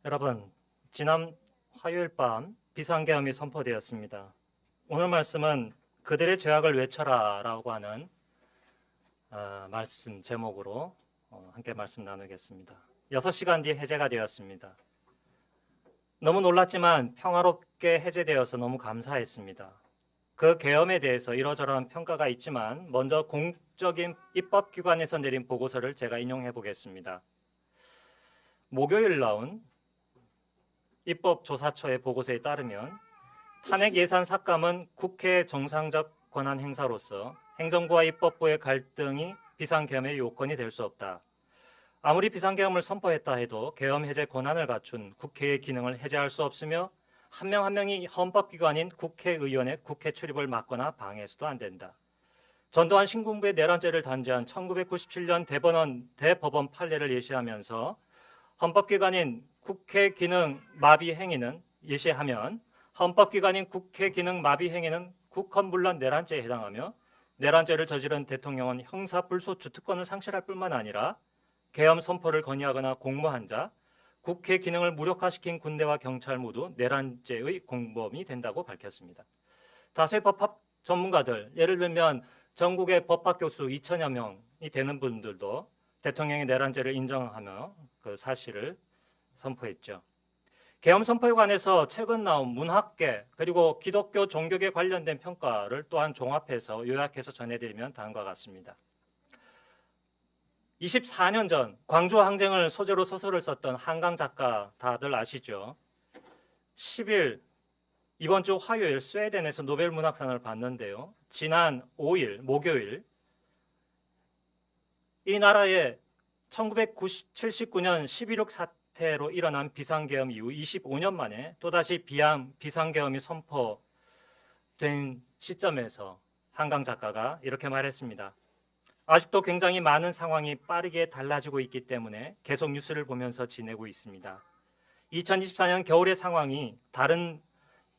여러분, 지난 화요일 밤 비상계엄이 선포되었습니다. 오늘 말씀은 그들의 죄악을 외쳐라 라고 하는 말씀 제목으로 함께 말씀 나누겠습니다. 6시간 뒤에 해제가 되었습니다. 너무 놀랐지만 평화롭게 해제되어서 너무 감사했습니다. 그 계엄에 대해서 이러저러한 평가가 있지만 먼저 공적인 입법기관에서 내린 보고서를 제가 인용해 보겠습니다. 목요일 나온 입법조사처의 보고서에 따르면 탄핵 예산 삭감은 국회의 정상적 권한 행사로서 행정부와 입법부의 갈등이 비상계엄의 요건이 될 수 없다. 아무리 비상계엄을 선포했다 해도 계엄 해제 권한을 갖춘 국회의 기능을 해제할 수 없으며 한 명 한 명이 헌법기관인 국회의원의 국회 출입을 막거나 방해해서도 안 된다. 전두환 신군부의 내란죄를 단죄한 1997년 대법원 판례를 예시하면서 헌법기관인 국회 기능 마비 행위는 예시하면 헌법기관인 국회 기능 마비 행위는 국헌불란 내란죄에 해당하며 내란죄를 저지른 대통령은 형사불소추 특권을 상실할 뿐만 아니라 계엄 선포를 건의하거나 공모한 자, 국회 기능을 무력화시킨 군대와 경찰 모두 내란죄의 공범이 된다고 밝혔습니다. 다수의 법학 전문가들, 예를 들면 전국의 법학 교수 2천여 명이 되는 분들도 대통령의 내란죄를 인정하며 그 사실을 선포했죠. 계엄 선포에 관해서 최근 나온 문학계 그리고 기독교 종교계 관련된 평가를 또한 종합해서 요약해서 전해드리면 다음과 같습니다. 24년 전 광주 항쟁을 소재로 소설을 썼던 한강 작가 다들 아시죠? 10일 이번 주 화요일 스웨덴에서 노벨 문학상을 받는데요. 지난 5일 목요일 이 나라의 1979년 11.6 사태로 일어난 비상계엄 이후 25년 만에 또다시 비상계엄이 선포된 시점에서 한강 작가가 이렇게 말했습니다. 아직도 굉장히 많은 상황이 빠르게 달라지고 있기 때문에 계속 뉴스를 보면서 지내고 있습니다. 2024년 겨울의 상황이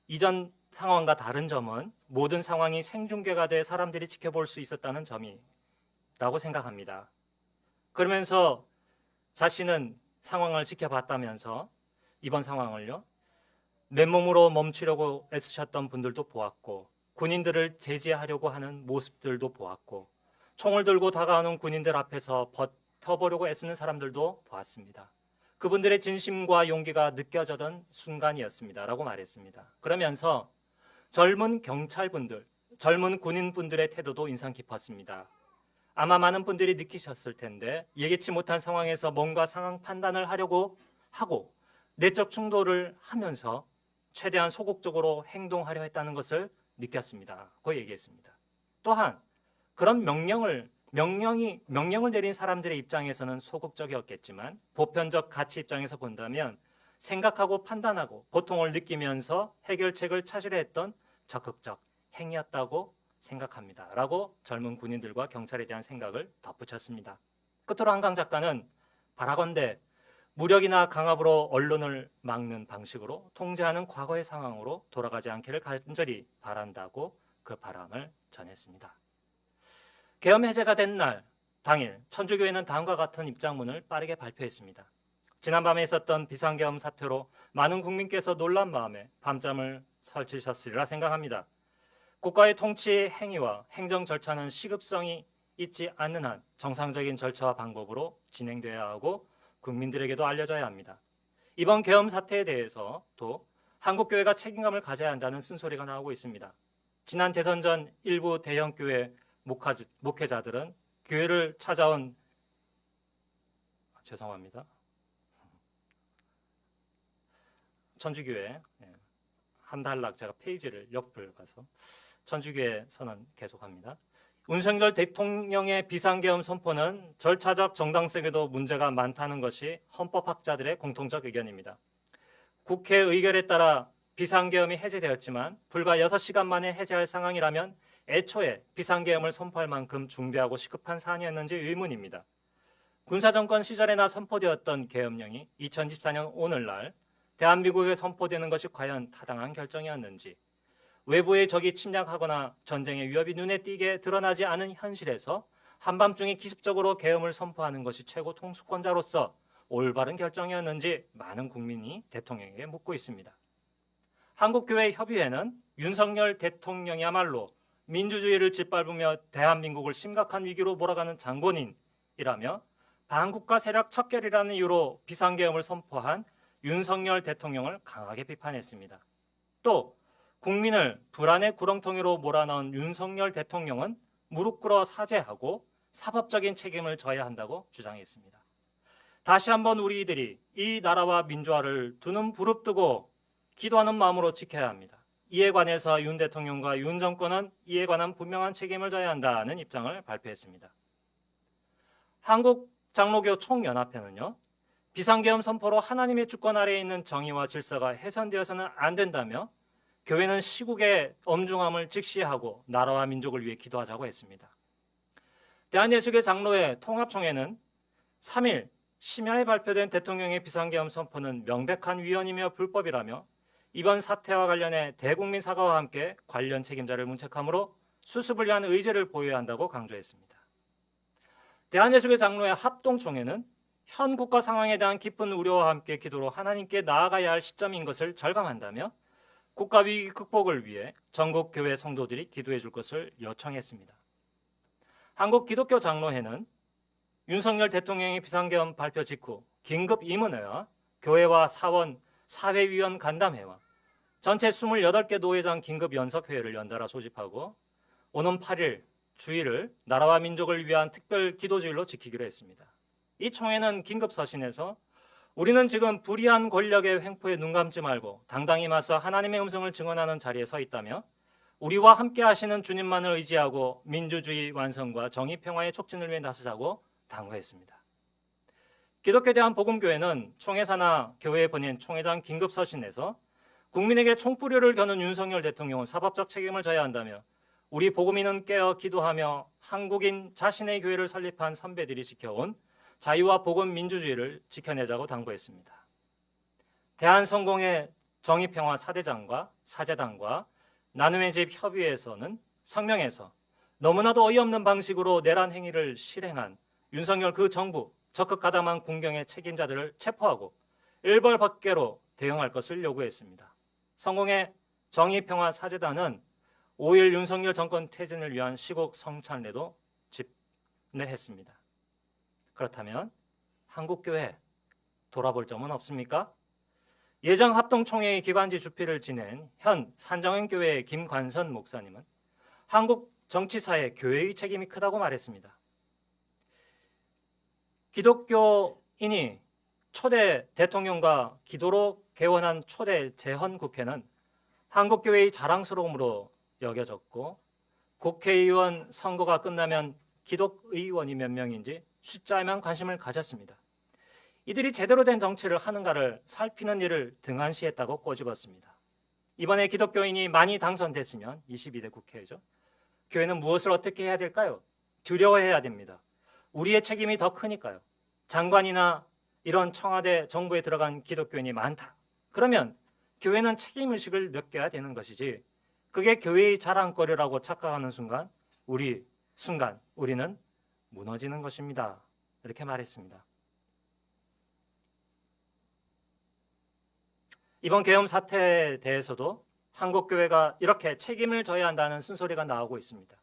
이전 상황과 다른 점은 모든 상황이 생중계가 돼 사람들이 지켜볼 수 있었다는 점이라고 생각합니다. 그러면서 자신은 상황을 지켜봤다면서 이번 상황을요, 맨몸으로 멈추려고 애쓰셨던 분들도 보았고 군인들을 제지하려고 하는 모습들도 보았고 총을 들고 다가오는 군인들 앞에서 버텨보려고 애쓰는 사람들도 보았습니다. 그분들의 진심과 용기가 느껴졌던 순간이었습니다. 라고 말했습니다. 그러면서 젊은 경찰분들, 젊은 군인분들의 태도도 인상 깊었습니다. 아마 많은 분들이 느끼셨을 텐데 예기치 못한 상황에서 뭔가 상황 판단을 하려고 하고 내적 충돌을 하면서 최대한 소극적으로 행동하려 했다는 것을 느꼈습니다. 고 얘기했습니다. 또한 그런 명령을 내린 사람들의 입장에서는 소극적이었겠지만 보편적 가치 입장에서 본다면 생각하고 판단하고 고통을 느끼면서 해결책을 찾으려 했던 적극적 행위였다고 생각합니다. 라고 젊은 군인들과 경찰에 대한 생각을 덧붙였습니다. 끝으로 한강 작가는 바라건대 무력이나 강압으로 언론을 막는 방식으로 통제하는 과거의 상황으로 돌아가지 않기를 간절히 바란다고 그 바람을 전했습니다. 계엄 해제가 된 날 당일 천주교회는 다음과 같은 입장문을 빠르게 발표했습니다. 지난밤에 있었던 비상계엄 사태로 많은 국민께서 놀란 마음에 밤잠을 설치셨으리라 생각합니다. 국가의 통치 행위와 행정 절차는 시급성이 있지 않는 한 정상적인 절차와 방법으로 진행돼야 하고 국민들에게도 알려져야 합니다. 이번 계엄 사태에 대해서 또 한국교회가 책임감을 가져야 한다는 쓴소리가 나오고 있습니다. 지난 대선 전 일부 대형교회 목회자들은 교회를 찾아온 천주교회 한 단락 제가 페이지를 옆을 봐서 천주교회 선언 계속합니다. 윤석열 대통령의 비상계엄 선포는 절차적 정당성에도 문제가 많다는 것이 헌법학자들의 공통적 의견입니다. 국회 의결에 따라 비상계엄이 해제되었지만 불과 6시간 만에 해제할 상황이라면 애초에 비상계엄을 선포할 만큼 중대하고 시급한 사안이었는지 의문입니다. 군사정권 시절에나 선포되었던 계엄령이 2024년 오늘날 대한민국에 선포되는 것이 과연 타당한 결정이었는지, 외부의 적이 침략하거나 전쟁의 위협이 눈에 띄게 드러나지 않은 현실에서 한밤중에 기습적으로 계엄을 선포하는 것이 최고 통수권자로서 올바른 결정이었는지 많은 국민이 대통령에게 묻고 있습니다. 한국교회협의회는 윤석열 대통령이야말로 민주주의를 짓밟으며 대한민국을 심각한 위기로 몰아가는 장본인이라며 반국가 세력 척결이라는 이유로 비상계엄을 선포한 윤석열 대통령을 강하게 비판했습니다. 또 국민을 불안의 구렁텅이로 몰아넣은 윤석열 대통령은 무릎 꿇어 사죄하고 사법적인 책임을 져야 한다고 주장했습니다. 다시 한번 우리들이 이 나라와 민주화를 두 눈 부릅뜨고 기도하는 마음으로 지켜야 합니다. 이에 관해서 윤 대통령과 윤 정권은 이에 관한 분명한 책임을 져야 한다는 입장을 발표했습니다. 한국장로교 총연합회는요, 비상계엄 선포로 하나님의 주권 아래에 있는 정의와 질서가 훼손되어서는 안 된다며 교회는 시국의 엄중함을 직시하고 나라와 민족을 위해 기도하자고 했습니다. 대한예수교 장로회 통합총회는 3일 심야에 발표된 대통령의 비상계엄 선포는 명백한 위헌이며 불법이라며 이번 사태와 관련해 대국민 사과와 함께 관련 책임자를 문책함으로 수습을 위한 의지를 보여야 한다고 강조했습니다. 대한예수교 장로회 합동총회는 현 국가 상황에 대한 깊은 우려와 함께 기도로 하나님께 나아가야 할 시점인 것을 절감한다며 국가 위기 극복을 위해 전국 교회 성도들이 기도해 줄 것을 요청했습니다. 한국기독교장로회는 윤석열 대통령의 비상계엄 발표 직후 긴급 임원회와 교회와 사원, 사회위원 간담회와 전체 28개 노회장 긴급 연석회의를 연달아 소집하고 오는 8일 주일을 나라와 민족을 위한 특별 기도주일로 지키기로 했습니다. 이 총회는 긴급 서신에서 우리는 지금 불의한 권력의 횡포에 눈 감지 말고 당당히 맞서 하나님의 음성을 증언하는 자리에 서 있다며 우리와 함께 하시는 주님만을 의지하고 민주주의 완성과 정의 평화의 촉진을 위해 나서자고 당부했습니다. 기독교 대한복음교회는 총회사나 교회에 보낸 총회장 긴급 서신에서 국민에게 총불효를 겨눈 윤석열 대통령은 사법적 책임을 져야 한다며 우리 복음인은 깨어 기도하며 한국인 자신의 교회를 설립한 선배들이 지켜온 자유와 복음 민주주의를 지켜내자고 당부했습니다. 대한성공회 정의평화 사대장과 사재단과 나눔의 집 협의회에서는 성명에서 너무나도 어이없는 방식으로 내란 행위를 실행한 윤석열 그 정부 적극 가담한 군경의 책임자들을 체포하고 일벌백계로 대응할 것을 요구했습니다. 성공회 정의평화 사재단은 5일 윤석열 정권 퇴진을 위한 시국 성찬례도 집례했습니다. 그렇다면 한국교회 돌아볼 점은 없습니까? 예정 합동총회의 기관지 주필을 지낸 현 산정은교회의 김관선 목사님은 한국 정치사에 교회의 책임이 크다고 말했습니다. 기독교인이 초대 대통령과 기도로 개원한 초대 재헌국회는 한국교회의 자랑스러움으로 여겨졌고 국회의원 선거가 끝나면 기독의원이 몇 명인지 숫자에만 관심을 가졌습니다. 이들이 제대로 된 정치를 하는가를 살피는 일을 등한시했다고 꼬집었습니다. 이번에 기독교인이 많이 당선됐으면 22대 국회죠. 교회는 무엇을 어떻게 해야 될까요? 두려워해야 됩니다. 우리의 책임이 더 크니까요. 장관이나 이런 청와대 정부에 들어간 기독교인이 많다. 그러면 교회는 책임의식을 느껴야 되는 것이지 그게 교회의 자랑거리라고 착각하는 순간 우리는 무너지는 것입니다. 이렇게 말했습니다. 이번 계엄 사태에 대해서도 한국교회가 이렇게 책임을 져야 한다는 쓴소리가 나오고 있습니다.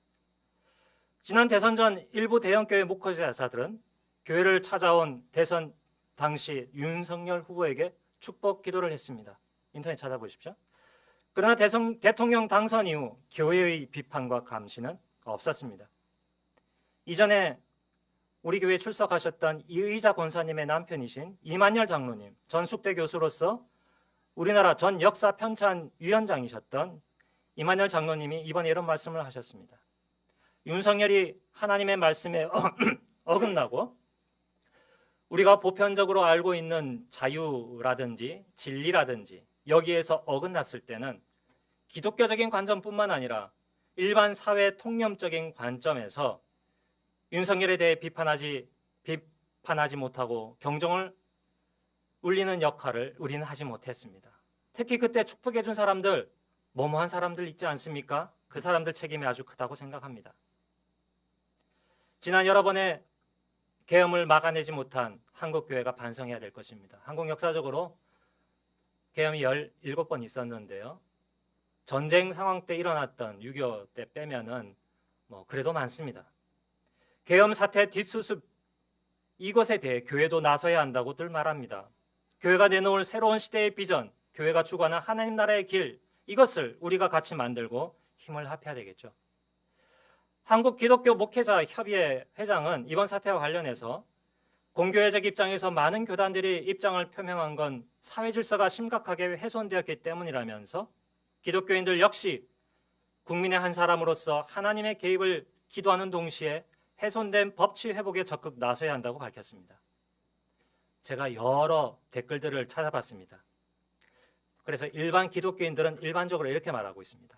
지난 대선 전 일부 대형교회 목회자들은 교회를 찾아온 대선 당시 윤석열 후보에게 축복 기도를 했습니다. 인터넷 찾아보십시오. 그러나 대통령 당선 이후 교회의 비판과 감시는 없었습니다. 이전에 우리 교회에 출석하셨던 이의자 권사님의 남편이신 이만열 장로님, 전숙대 교수로서 우리나라 전 역사 편찬 위원장이셨던 이만열 장로님이 이번에 이런 말씀을 하셨습니다. 윤석열이 하나님의 말씀에 어긋나고 우리가 보편적으로 알고 있는 자유라든지 진리라든지 여기에서 어긋났을 때는 기독교적인 관점뿐만 아니라 일반 사회 통념적인 관점에서 윤석열에 대해 비판하지 못하고 경종을 울리는 역할을 우리는 하지 못했습니다. 특히 그때 축복해 준 사람들, 뭐뭐한 사람들 있지 않습니까? 그 사람들 책임이 아주 크다고 생각합니다. 지난 여러 번의 계엄을 막아내지 못한 한국 교회가 반성해야 될 것입니다. 한국 역사적으로 계엄이 17번 있었는데요. 전쟁 상황 때 일어났던 6.25 때 빼면은 그래도 많습니다. 계엄 사태 뒷수습 이것에 대해 교회도 나서야 한다고들 말합니다. 교회가 내놓을 새로운 시대의 비전, 교회가 추구하는 하나님 나라의 길, 이것을 우리가 같이 만들고 힘을 합해야 되겠죠. 한국 기독교 목회자 협의회 회장은 이번 사태와 관련해서 공교회적 입장에서 많은 교단들이 입장을 표명한 건 사회 질서가 심각하게 훼손되었기 때문이라면서 기독교인들 역시 국민의 한 사람으로서 하나님의 개입을 기도하는 동시에 훼손된 법치 회복에 적극 나서야 한다고 밝혔습니다. 제가 여러 댓글들을 찾아봤습니다. 그래서 일반 기독교인들은 일반적으로 이렇게 말하고 있습니다.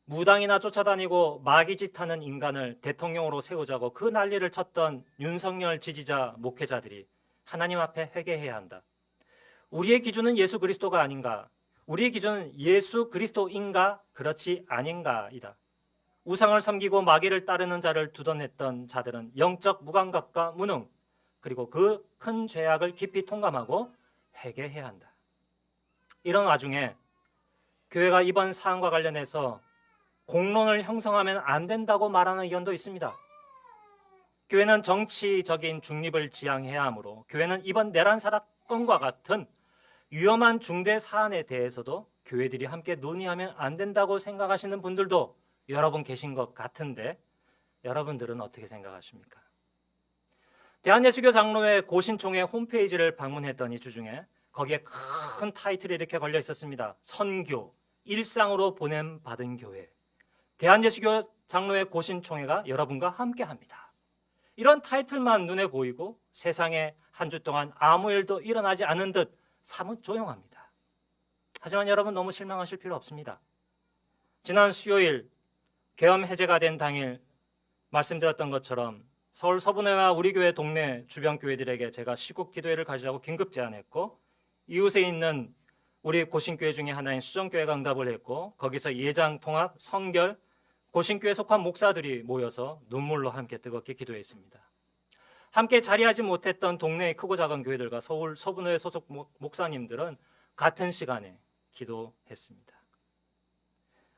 무당이나 쫓아다니고 마귀짓하는 인간을 대통령으로 세우자고 그 난리를 쳤던 윤석열 지지자 목회자들이 하나님 앞에 회개해야 한다. 우리의 기준은 예수 그리스도가 아닌가? 우리의 기준은 예수 그리스도인가? 그렇지 아닌가이다. 우상을 섬기고 마귀를 따르는 자를 두둔했던 자들은 영적 무감각과 무능, 그리고 그 큰 죄악을 깊이 통감하고 회개해야 한다. 이런 와중에 교회가 이번 사안과 관련해서 공론을 형성하면 안 된다고 말하는 의견도 있습니다. 교회는 정치적인 중립을 지향해야 하므로 교회는 이번 내란 사건과 같은 위험한 중대 사안에 대해서도 교회들이 함께 논의하면 안 된다고 생각하시는 분들도 여러분 계신 것 같은데 여러분들은 어떻게 생각하십니까? 대한예수교 장로회 고신총회 홈페이지를 방문했더니 주중에 거기에 큰 타이틀이 이렇게 걸려 있었습니다. 선교, 일상으로 보냄받은 교회. 대한예수교 장로회 고신총회가 여러분과 함께합니다. 이런 타이틀만 눈에 보이고 세상에 한 주 동안 아무 일도 일어나지 않은 듯 사뭇 조용합니다. 하지만 여러분 너무 실망하실 필요 없습니다. 지난 수요일 계엄 해제가 된 당일 말씀드렸던 것처럼 서울 서분회와 우리 교회 동네 주변 교회들에게 제가 시국 기도회를 가지자고 긴급 제안했고 이웃에 있는 우리 고신교회 중에 하나인 수정교회가 응답을 했고 거기서 예장, 통합, 성결, 고신교회 속한 목사들이 모여서 눈물로 함께 뜨겁게 기도했습니다. 함께 자리하지 못했던 동네의 크고 작은 교회들과 서울 서분회 소속 목사님들은 같은 시간에 기도했습니다.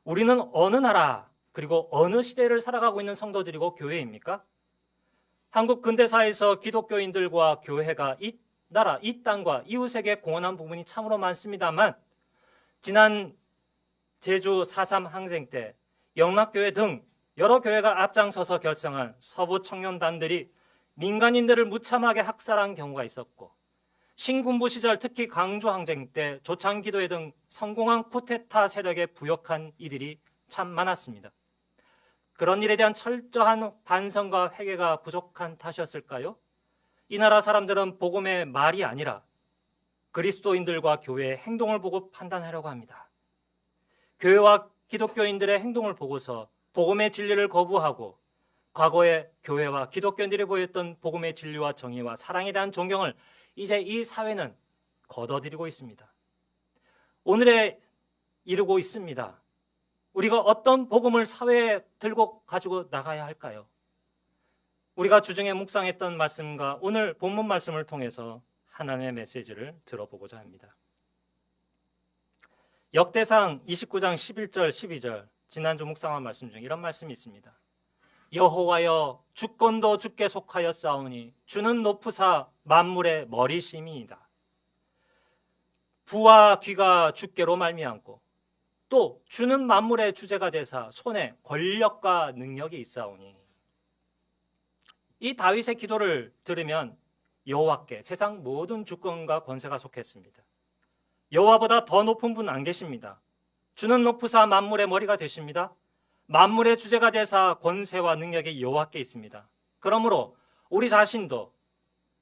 우리는 어느 나라 그리고 어느 시대를 살아가고 있는 성도들이고 교회입니까? 한국 근대사에서 기독교인들과 교회가 이 나라, 이 땅과 이웃에게 공헌한 부분이 참으로 많습니다만 지난 제주 4.3 항쟁 때 영락교회 등 여러 교회가 앞장서서 결성한 서부 청년단들이 민간인들을 무참하게 학살한 경우가 있었고 신군부 시절 특히 광주 항쟁 때 조창기도회 등 성공한 쿠데타 세력에 부역한 이들이 참 많았습니다. 그런 일에 대한 철저한 반성과 회개가 부족한 탓이었을까요? 이 나라 사람들은 복음의 말이 아니라 그리스도인들과 교회의 행동을 보고 판단하려고 합니다. 교회와 기독교인들의 행동을 보고서 복음의 진리를 거부하고 과거에 교회와 기독교인들이 보였던 복음의 진리와 정의와 사랑에 대한 존경을 이제 이 사회는 거둬들이고 있습니다. 오늘에 이르고 있습니다. 우리가 어떤 복음을 사회에 들고 가지고 나가야 할까요? 우리가 주중에 묵상했던 말씀과 오늘 본문 말씀을 통해서 하나님의 메시지를 들어보고자 합니다. 역대상 29장 11절 12절 지난주 묵상한 말씀 중에 이런 말씀이 있습니다. 여호와여 주권도 주께 속하여 싸우니 주는 높으사 만물의 머리심이이다. 부와 귀가 주께로 말미암고 또 주는 만물의 주제가 되사 손에 권력과 능력이 있사오니. 이 다윗의 기도를 들으면 여호와께 세상 모든 주권과 권세가 속했습니다. 여호와보다 더 높은 분 안 계십니다. 주는 높으사 만물의 머리가 되십니다. 만물의 주제가 되사 권세와 능력이 여호와께 있습니다. 그러므로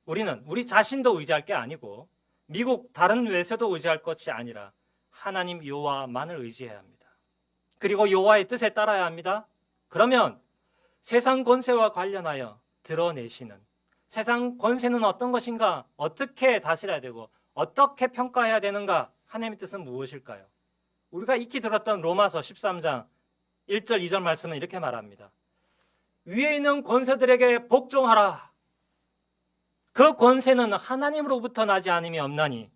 우리는 우리 자신도 의지할 게 아니고 미국 다른 외세도 의지할 것이 아니라 하나님 여호와만을 의지해야 합니다. 그리고 여호와의 뜻에 따라야 합니다. 그러면 세상 권세와 관련하여 드러내시는 세상 권세는 어떤 것인가, 어떻게 다스려야 되고 어떻게 평가해야 되는가, 하나님의 뜻은 무엇일까요? 우리가 익히 들었던 로마서 13장 1절 2절 말씀은 이렇게 말합니다. 위에 있는 권세들에게 복종하라. 그 권세는 하나님으로부터 나지 않음이 없나니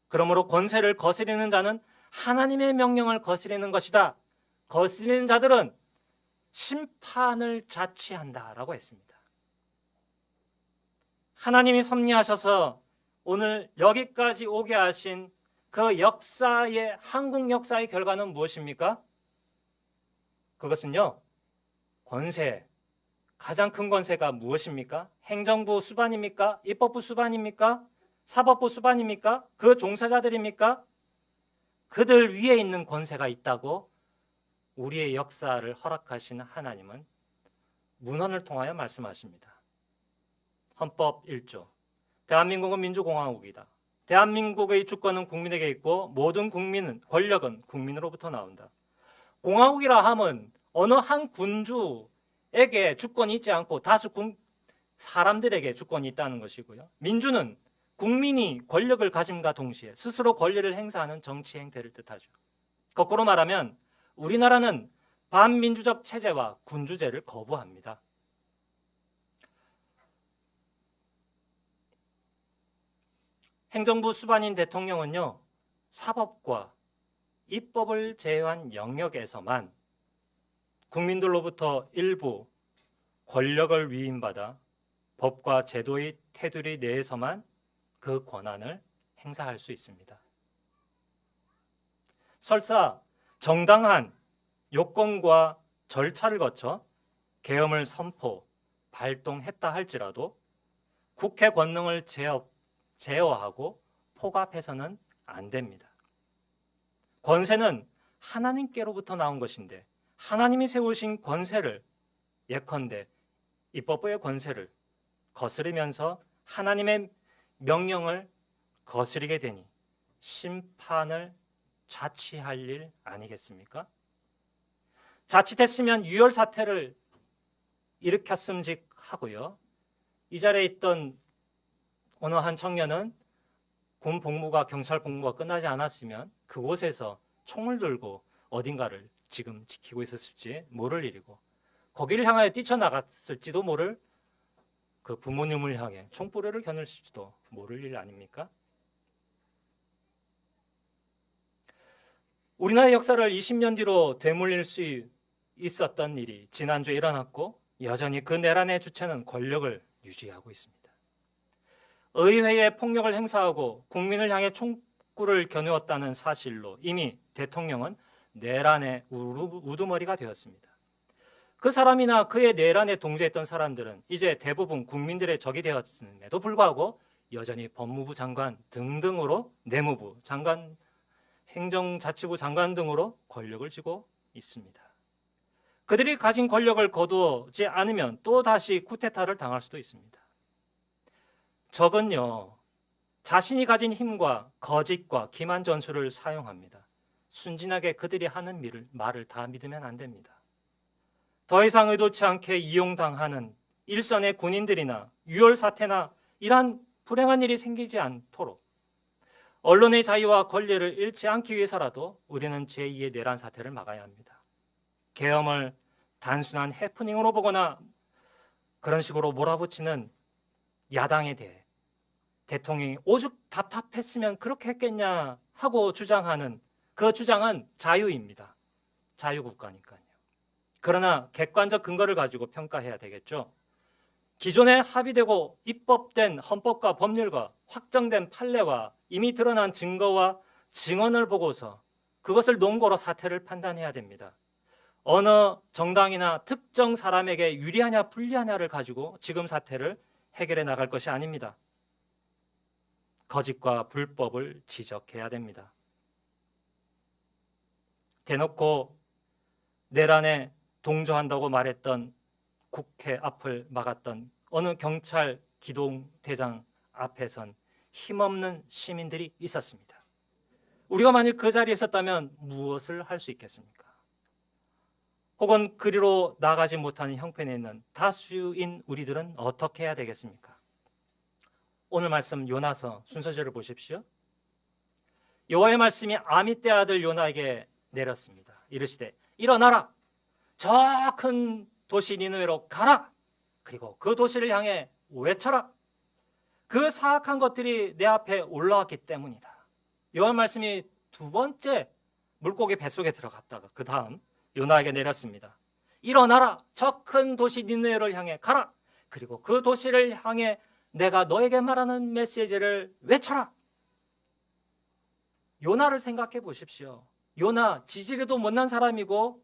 그러므로 권세를 거스리는 자는 하나님의 명령을 거스리는 것이다. 거스리는 자들은 심판을 자취한다라고 했습니다. 하나님이 섭리하셔서 오늘 여기까지 오게 하신 그 역사의 한국 역사의 결과는 무엇입니까? 그것은요, 권세, 가장 큰 권세가 무엇입니까? 행정부 수반입니까? 입법부 수반입니까? 사법부 수반입니까? 그 종사자들입니까? 그들 위에 있는 권세가 있다고 우리의 역사를 허락하신 하나님은 문헌을 통하여 말씀하십니다. 헌법 1조. 대한민국은 민주공화국이다. 대한민국의 주권은 국민에게 있고 모든 국민은 권력은 국민으로부터 나온다. 공화국이라 함은 어느 한 군주에게 주권이 있지 않고 다수 사람들에게 주권이 있다는 것이고요. 민주는 국민이 권력을 가짐과 동시에 스스로 권리를 행사하는 정치 행태를 뜻하죠. 거꾸로 말하면 우리나라는 반민주적 체제와 군주제를 거부합니다. 행정부 수반인 대통령은요, 사법과 입법을 제외한 영역에서만 국민들로부터 일부 권력을 위임받아 법과 제도의 테두리 내에서만 그 권한을 행사할 수 있습니다. 설사 정당한 요건과 절차를 거쳐 계엄을 선포, 발동했다 할지라도 국회 권능을 제어하고 포갑해서는 안 됩니다. 권세는 하나님께로부터 나온 것인데 하나님이 세우신 권세를 예컨대 입법부의 권세를 거스르면서 하나님의 명령을 거스르게 되니 심판을 자취할 일 아니겠습니까? 자칫했으면 유혈 사태를 일으켰음직하고요. 이 자리에 있던 어느 한 청년은 군 복무가 경찰 복무가 끝나지 않았으면 그곳에서 총을 들고 어딘가를 지금 지키고 있었을지 모를 일이고 거기를 향하여 뛰쳐나갔을지도 모를 그 부모님을 향해 총구리를 겨눌지도 모를 일 아닙니까? 우리나라의 역사를 20년 뒤로 되물릴 수 있었던 일이 지난주에 일어났고 여전히 그 내란의 주체는 권력을 유지하고 있습니다. 의회에 폭력을 행사하고 국민을 향해 총구를 겨누었다는 사실로 이미 대통령은 내란의 우두머리가 되었습니다. 그 사람이나 그의 내란에 동조했던 사람들은 이제 대부분 국민들의 적이 되었음에도 불구하고 여전히 법무부 장관 등등으로 내무부 장관, 행정자치부 장관 등으로 권력을 쥐고 있습니다. 그들이 가진 권력을 거두지 않으면 또 다시 쿠데타를 당할 수도 있습니다. 적은요, 자신이 가진 힘과 거짓과 기만 전술을 사용합니다. 순진하게 그들이 하는 말을 다 믿으면 안 됩니다. 더 이상 의도치 않게 이용당하는 일선의 군인들이나 유혈 사태나 이러한 불행한 일이 생기지 않도록 언론의 자유와 권리를 잃지 않기 위해서라도 우리는 제2의 내란 사태를 막아야 합니다. 계엄을 단순한 해프닝으로 보거나 그런 식으로 몰아붙이는 야당에 대해 대통령이 오죽 답답했으면 그렇게 했겠냐 하고 주장하는 그 주장은 자유입니다. 자유국가니까요. 그러나 객관적 근거를 가지고 평가해야 되겠죠. 기존에 합의되고 입법된 헌법과 법률과 확정된 판례와 이미 드러난 증거와 증언을 보고서 그것을 논거로 사태를 판단해야 됩니다. 어느 정당이나 특정 사람에게 유리하냐 불리하냐를 가지고 지금 사태를 해결해 나갈 것이 아닙니다. 거짓과 불법을 지적해야 됩니다. 대놓고 내란에 동조한다고 말했던 국회 앞을 막았던 어느 경찰 기동대장 앞에선 힘없는 시민들이 있었습니다. 우리가 만일 그 자리에 있었다면 무엇을 할 수 있겠습니까? 혹은 그리로 나가지 못하는 형편에 있는 다수인 우리들은 어떻게 해야 되겠습니까? 오늘 말씀 요나서 순서절을 보십시오. 여호와의 말씀이 아미떼 아들 요나에게 내렸습니다. 이르시되 일어나라, 저 큰 도시 니느웨로 가라, 그리고 그 도시를 향해 외쳐라. 그 사악한 것들이 내 앞에 올라왔기 때문이다. 요한 말씀이 두 번째 물고기 뱃속에 들어갔다가 그 다음 요나에게 내렸습니다. 일어나라, 저 큰 도시 니느웨를 향해 가라. 그리고 그 도시를 향해 내가 너에게 말하는 메시지를 외쳐라. 요나를 생각해 보십시오. 요나 지지리도 못난 사람이고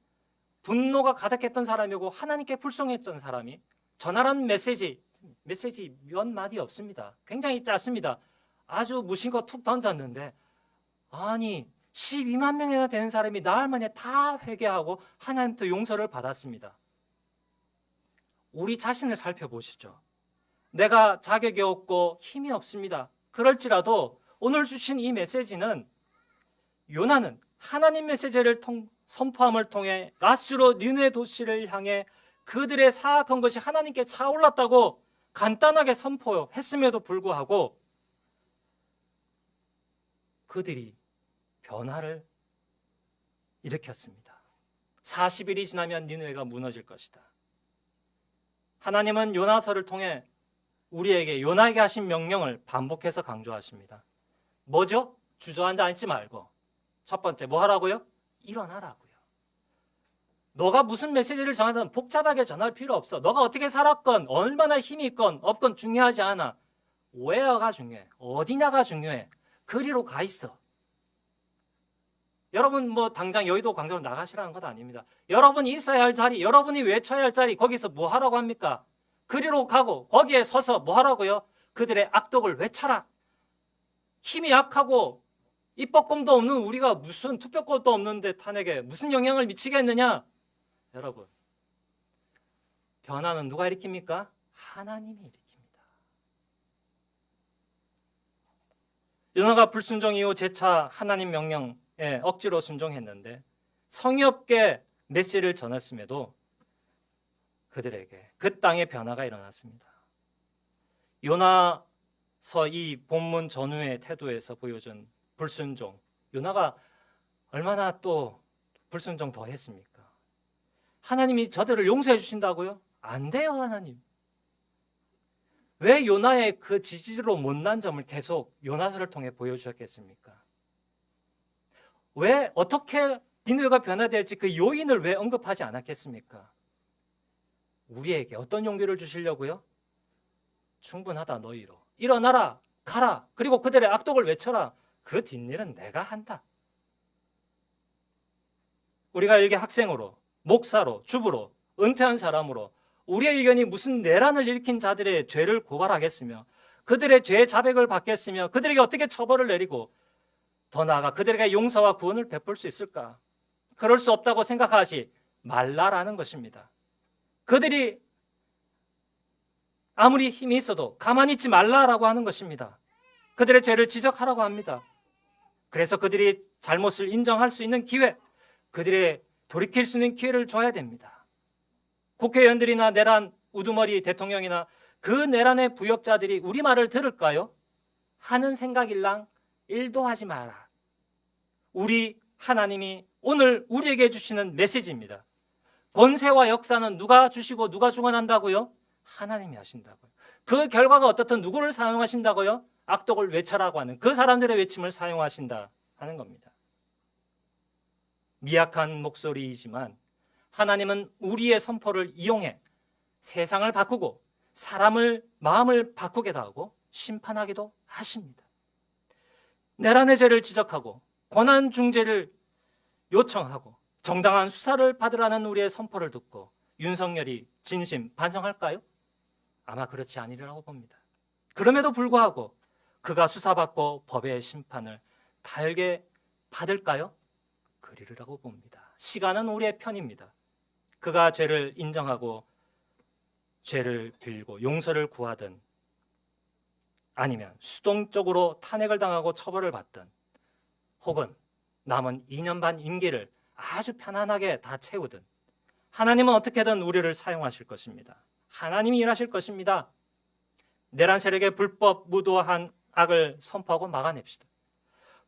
분노가 가득했던 사람이고 하나님께 불송했던 사람이 전하라는 메시지 몇 마디 없습니다. 굉장히 짧습니다. 아주 무심코 툭 던졌는데 아니 12만 명이나 되는 사람이 나흘 만에 다 회개하고 하나님부터 용서를 받았습니다. 우리 자신을 살펴보시죠. 내가 자격이 없고 힘이 없습니다. 그럴지라도 오늘 주신 이 메시지는 요나는 하나님 메시지를 선포함을 통해 가스로 니느웨 도시를 향해 그들의 사악한 것이 하나님께 차올랐다고 간단하게 선포했음에도 불구하고 그들이 변화를 일으켰습니다. 40일이 지나면 니느웨가 무너질 것이다. 하나님은 요나서를 통해 우리에게 요나에게 하신 명령을 반복해서 강조하십니다. 뭐죠? 주저앉아 있지 말고 첫 번째 뭐 하라고요? 일어나라고요. 너가 무슨 메시지를 전하든 복잡하게 전할 필요 없어. 너가 어떻게 살았건 얼마나 힘이 있건 없건 중요하지 않아. where가 중요해. 어디냐가 중요해. 그리로 가 있어. 여러분 뭐 당장 여의도 광장으로 나가시라는 것 아닙니다. 여러분이 있어야 할 자리, 여러분이 외쳐야 할 자리 거기서 뭐 하라고 합니까? 그리로 가고 거기에 서서 뭐 하라고요? 그들의 악독을 외쳐라. 힘이 약하고 입법권도 없는 우리가 무슨 투표권도 없는데 탄핵에 무슨 영향을 미치겠느냐? 여러분, 변화는 누가 일으킵니까? 하나님이 일으킵니다. 요나가 불순종 이후 재차 하나님 명령에 억지로 순종했는데 성의 없게 메시지를 전했음에도 그들에게 그 땅에 변화가 일어났습니다. 요나서 이 본문 전후의 태도에서 보여준 불순종, 요나가 얼마나 또 불순종 더 했습니까? 하나님이 저들을 용서해 주신다고요? 안 돼요, 하나님. 왜 요나의 그 지지로 못난 점을 계속 요나서를 통해 보여주셨겠습니까? 왜 어떻게 니느웨가 변화될지 그 요인을 왜 언급하지 않았겠습니까? 우리에게 어떤 용기를 주시려고요? 충분하다 너희로. 일어나라, 가라. 그리고 그들의 악독을 외쳐라. 그 뒷일은 내가 한다. 우리가 일개 학생으로, 목사로, 주부로, 은퇴한 사람으로 우리의 의견이 무슨 내란을 일으킨 자들의 죄를 고발하겠으며 그들의 죄 자백을 받겠으며 그들에게 어떻게 처벌을 내리고 더 나아가 그들에게 용서와 구원을 베풀 수 있을까? 그럴 수 없다고 생각하지 말라라는 것입니다. 그들이 아무리 힘이 있어도 가만히 있지 말라라고 하는 것입니다. 그들의 죄를 지적하라고 합니다. 그래서 그들이 잘못을 인정할 수 있는 기회, 그들의 돌이킬 수 있는 기회를 줘야 됩니다. 국회의원들이나 내란 우두머리 대통령이나 그 내란의 부역자들이 우리 말을 들을까요? 하는 생각일랑 일도 하지 마라. 우리 하나님이 오늘 우리에게 주시는 메시지입니다. 권세와 역사는 누가 주시고 누가 주관한다고요? 하나님이 하신다고요. 그 결과가 어떻든 누구를 사용하신다고요? 악독을 외쳐라고 하는 그 사람들의 외침을 사용하신다 하는 겁니다. 미약한 목소리이지만 하나님은 우리의 선포를 이용해 세상을 바꾸고 사람을 마음을 바꾸게도 하고 심판하기도 하십니다. 내란의 죄를 지적하고 권한 중재를 요청하고 정당한 수사를 받으라는 우리의 선포를 듣고 윤석열이 진심 반성할까요? 아마 그렇지 않으리라고 봅니다. 그럼에도 불구하고 그가 수사받고 법의 심판을 달게 받을까요? 그리라고 봅니다. 시간은 우리의 편입니다. 그가 죄를 인정하고 죄를 빌고 용서를 구하든 아니면 수동적으로 탄핵을 당하고 처벌을 받든 혹은 남은 2년 반 임기를 아주 편안하게 다 채우든 하나님은 어떻게든 우리를 사용하실 것입니다. 하나님이 일하실 것입니다. 내란 세력의 불법 무도한 악을 선포하고 막아냅시다.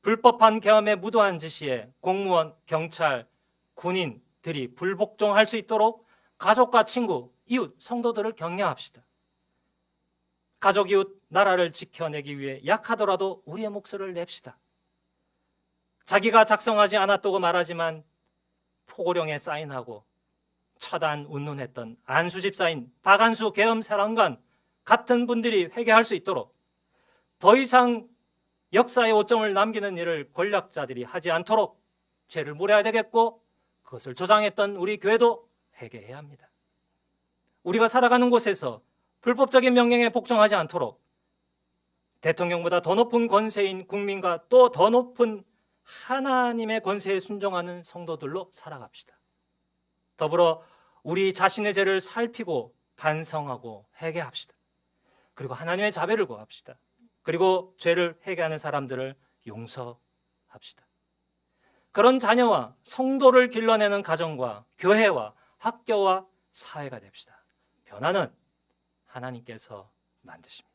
불법한 계엄에 무도한 지시에 공무원, 경찰, 군인들이 불복종할 수 있도록 가족과 친구, 이웃, 성도들을 격려합시다. 가족, 이웃, 나라를 지켜내기 위해 약하더라도 우리의 목소리를 냅시다. 자기가 작성하지 않았다고 말하지만 포고령에 사인하고 처단 운운했던 안수 집사인 박안수 계엄사령관 같은 분들이 회개할 수 있도록 더 이상 역사의 오점을 남기는 일을 권력자들이 하지 않도록 죄를 물어야 되겠고, 그것을 조장했던 우리 교회도 회개해야 합니다. 우리가 살아가는 곳에서 불법적인 명령에 복종하지 않도록 대통령보다 더 높은 권세인 국민과 또 더 높은 하나님의 권세에 순종하는 성도들로 살아갑시다. 더불어 우리 자신의 죄를 살피고 반성하고 회개합시다. 그리고 하나님의 자비를 구합시다. 그리고 죄를 회개하는 사람들을 용서합시다. 그런 자녀와 성도를 길러내는 가정과 교회와 학교와 사회가 됩시다. 변화는 하나님께서 만드십니다.